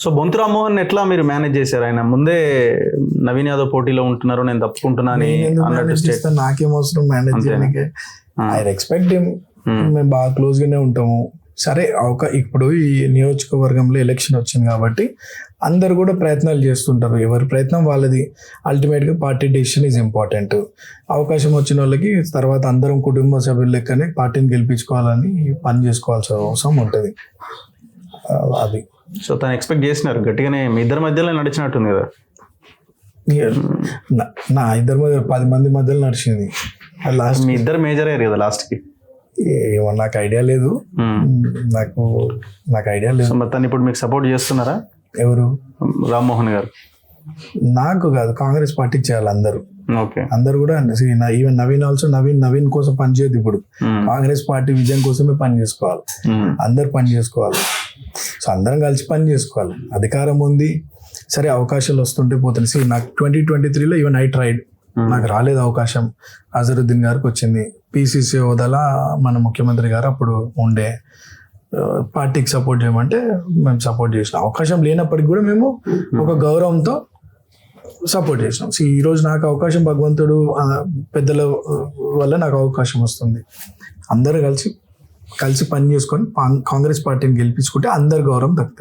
So Bonthu Rammohan ఎట్లా మీరు manage చేశారు? ఆయన ముందే నవీన్ యాదవ్ పోటీలో ఉంటున్నారు, నేను తప్పుకుంటున్నా అని అన్నట్టు నాకేం అవసరం మేనేజ్ చేయడానికి. ఐ రెస్పెక్ట్ హిమ్, మేము బాగా క్లోజ్ గానే ఉంటాము. సరే ఇప్పుడు ఈ నియోజకవర్గంలో ఎలక్షన్ వచ్చింది కాబట్టి అందరు కూడా ప్రయత్నాలు చేస్తుంటారు, ఎవరి ప్రయత్నం వాళ్ళది. అల్టిమేట్గా పార్టీ డెసిషన్ ఈజ్ ఇంపార్టెంట్. అవకాశం వచ్చిన వాళ్ళకి తర్వాత అందరం కుటుంబ సభ్యుల లెక్కనే పార్టీని గెలిపించుకోవాలని పని చేసుకోవాల్సిన అవసరం ఉంటుంది. అది సో తను ఎక్స్పెక్ట్ చేసినారు గట్టిగానే, మీ ఇద్దరి మధ్యలో నడిచినట్టుంది కదా? నా ఇద్దరి మధ్య 10 మంది మధ్యలో నడిచింది. లాస్ట్ మీ ఇద్దరు మేజర్ అయ్యారు కదా లాస్ట్కి. ఏమో నాకు ఐడియా లేదు, నాకు ఐడియా లేదు. మరి తను ఇప్పుడు మీకు సపోర్ట్ చేస్తున్నారా? ఎవరు? రామ్మోహన్ గారు. నాకు కాదు, కాంగ్రెస్ పార్టీకి చేయాలి అందరూ. ఓకే, అందరు కూడా ఈవెన్ నవీన్ ఆల్సో నవీన్ కోసం పనిచేయదు. ఇప్పుడు కాంగ్రెస్ పార్టీ విజయం కోసమే పని చేసుకోవాలి, అందరు పని చేసుకోవాలి. సో అందరం కలిసి పని చేసుకోవాలి. అధికారం ఉంది, సరే అవకాశాలు వస్తుంటే పోతుంది. నాకు 2023లో ఈవెన్ ఐ ట్రైడ్, నాకు రాలేదు అవకాశం. అజరుద్దీన్ గారికి వచ్చింది. పిసిసి హోదాలో మన ముఖ్యమంత్రి గారు అప్పుడు ఉండే, పార్టీకి సపోర్ట్ చేయమంటే మేము సపోర్ట్ చేసినాం. అవకాశం లేనప్పటికీ కూడా మేము ఒక గౌరవంతో సపోర్ట్ చేసినాం. ఈరోజు నాకు అవకాశం భగవంతుడు పెద్దల వల్ల నాకు అవకాశం వస్తుంది. అందరూ కలిసి పని చేసుకొని కాంగ్రెస్ పార్టీని గెలిపించుకుంటే అందరు గౌరవం దక్కుతుంది.